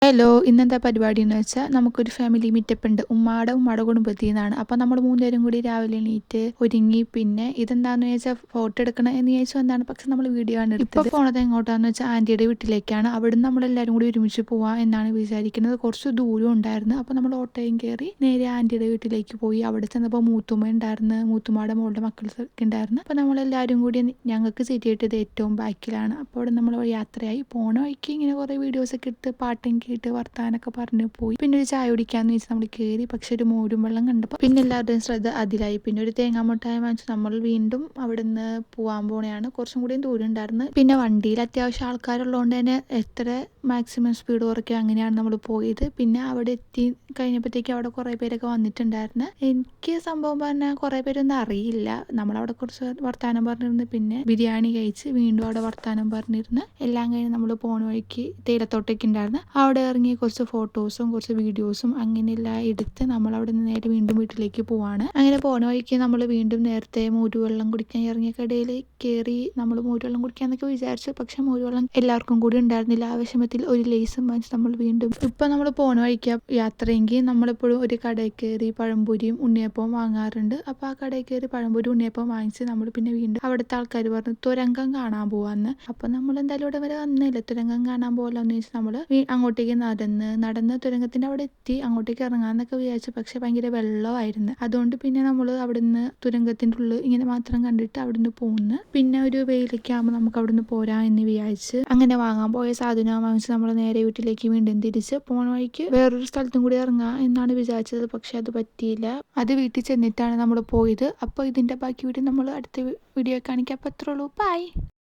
Hello, ഇന്നെന്താ പരിപാടി എന്ന് വെച്ചാൽ നമുക്കൊരു ഫാമിലി മീറ്റപ്പ് ഉണ്ട്. ഉമ്മാടെ കുടുംബത്തിൽ നിന്നാണ്. അപ്പോൾ നമ്മൾ മൂന്നുപേരും കൂടി രാവിലെ എണീറ്റ് ഒരുങ്ങി. പിന്നെ ഇതെന്താണെന്ന് ചോദിച്ചാൽ ഫോട്ടോ എടുക്കണം എന്ന് ചോദിച്ചാൽ എന്താണ്, പക്ഷെ നമ്മൾ വീഡിയോ ആണ് എടുത്തത്. ഇപ്പോൾ പോണത് എങ്ങോട്ടാന്ന് വെച്ചാൽ ആൻറ്റിയുടെ വീട്ടിലേക്കാണ്. അവിടുന്ന് നമ്മളെല്ലാവരും കൂടി ഒരുമിച്ച് പോവാം എന്നാണ് വിചാരിക്കുന്നത്. കുറച്ച് ദൂരം ഉണ്ടായിരുന്നു. അപ്പോൾ നമ്മൾ ഓട്ടോയും കയറി നേരെ ആൻറ്റിയുടെ വീട്ടിലേക്ക് പോയി. അവിടെ ചെന്നപ്പോൾ മൂത്തുമ്മ ഉണ്ടായിരുന്നു, മൂത്തുമ്മയുടെ മോളുടെ മക്കൾസൊക്കെ ഉണ്ടായിരുന്നു. അപ്പോൾ നമ്മളെല്ലാവരും കൂടി ഞങ്ങൾക്ക് സീറ്റ് കിട്ടിയത് ഏറ്റവും ബാക്കിലാണ്. അപ്പോൾ അവിടെ നമ്മൾ യാത്രയായി. പോണ വഴിക്ക് ഇങ്ങനെ കുറേ വീഡിയോസൊക്കെ എടുത്ത് പാട്ടും കേട്ട് വർത്താനൊക്കെ പറഞ്ഞു പോയി. പിന്നെ ഒരു ചായ കുടിക്കാന്ന് വെച്ച് നമ്മൾ കയറി. പക്ഷെ ഒരു മോരും വെള്ളം കണ്ടപ്പോൾ പിന്നെ എല്ലാവരുടെയും ശ്രദ്ധ അതിലായി. പിന്നെ ഒരു തേങ്ങാമുട്ടായ വാങ്ങിച്ച് നമ്മൾ വീണ്ടും അവിടെ നിന്ന് പോകാൻ പോണെയാണ്. കുറച്ചും കൂടി ദൂരം ഉണ്ടായിരുന്നു. പിന്നെ വണ്ടിയിൽ അത്യാവശ്യം ആൾക്കാരുള്ളതുകൊണ്ട് തന്നെ എത്ര മാക്സിമം സ്പീഡ് കുറയ്ക്കുക അങ്ങനെയാണ് നമ്മൾ പോയത്. പിന്നെ അവിടെ എത്തി കഴിഞ്ഞപ്പോഴത്തേക്ക് അവിടെ കുറേ പേരൊക്കെ വന്നിട്ടുണ്ടായിരുന്നു. എനിക്ക് സംഭവം പറഞ്ഞാൽ കുറേ പേരൊന്നും അറിയില്ല. നമ്മളവിടെ കുറച്ച് വർത്താനം പറഞ്ഞിരുന്ന് പിന്നെ ബിരിയാണി കഴിച്ച് വീണ്ടും അവിടെ വർത്താനം പറഞ്ഞിരുന്ന് എല്ലാം കഴിഞ്ഞ് നമ്മൾ പോണ വഴിക്ക് തേയിലത്തോട്ടൊക്കെ ഉണ്ടായിരുന്നു. അവിടെ ഇറങ്ങി കുറച്ച് ഫോട്ടോസും കുറച്ച് വീഡിയോസും അങ്ങനെയെല്ലാം എടുത്ത് നമ്മൾ അവിടെ നിന്ന് നേരെ വീണ്ടും വീട്ടിലേക്ക് പോവാണ്. അങ്ങനെ പോണ വഴിക്ക് നമ്മൾ വീണ്ടും നേരത്തെ മോരുവെള്ളം കുടിക്കാൻ ഇറങ്ങിയ കടയിൽ കയറി. നമ്മൾ മോരുവെള്ളം കുടിക്കാന്നൊക്കെ വിചാരിച്ചു. പക്ഷെ മോരുവെള്ളം എല്ലാവർക്കും കൂടി ഉണ്ടായിരുന്നില്ല. ആവശ്യത്തിൽ ഒരു ലേസും വാങ്ങിച്ച് നമ്മൾ വീണ്ടും ഇപ്പം നമ്മൾ പോണ വഴിക്ക് യാത്രയെങ്കിൽ നമ്മളെപ്പോഴും ഒരു കടയിൽ കയറി പഴംപൊരിയും ഉണ്ണിയപ്പവും വാങ്ങാറുണ്ട്. അപ്പോൾ ആ കടയിൽ കയറി പഴംപൊരി ഉണ്ണിയപ്പം വാങ്ങിച്ച് നമ്മൾ പിന്നെ വീണ്ടും അവിടുത്തെ ആൾക്കാർ പറഞ്ഞു തുരങ്കം കാണാൻ പോവാന്ന്. അപ്പോൾ നമ്മൾ എന്തായാലും ഇവിടെ വരെ വന്നില്ല, തുരങ്കം കാണാൻ പോകാമെന്ന് വെച്ചാൽ നമ്മൾ അങ്ങോട്ടേക്ക് നടന്ന് തുരങ്കത്തിൻ്റെ അവിടെ എത്തി. അങ്ങോട്ടേക്ക് ഇറങ്ങാന്നൊക്കെ വിചാരിച്ചു. പക്ഷെ ഭയങ്കര വെള്ളമായിരുന്നു. അതുകൊണ്ട് പിന്നെ നമ്മൾ അവിടുന്ന് തുരങ്കത്തിൻ്റെ ഉള്ളിൽ ഇങ്ങനെ മാത്രം കണ്ടിട്ട് അവിടുന്ന് പോകുന്നു. പിന്നെ ഒരു വെയിലൊക്കെ ആകുമ്പോൾ നമുക്ക് അവിടുന്ന് പോരാ എന്ന് വിചാരിച്ച് അങ്ങനെ വാങ്ങാൻ പോയ സാധനം വാങ്ങിച്ച് നമ്മൾ നേരെ വീട്ടിലേക്ക് വീണ്ടും തിരിച്ച് പോണ വഴിക്ക് വേറൊരു സ്ഥലത്തും കൂടി ഇറങ്ങാം എന്നാണ് വിചാരിച്ചത്. പക്ഷെ അത് പറ്റിയില്ല. അത് വീട്ടിൽ ചെന്നിട്ടാണ് നമ്മൾ പോയത്. അപ്പോൾ ഇതിൻ്റെ ബാക്കി വീഡിയോ നമ്മൾ അടുത്ത വീഡിയോ കാണിക്കാം. അപ്പോൾ അത്രേ ഉള്ളൂ. ബൈ.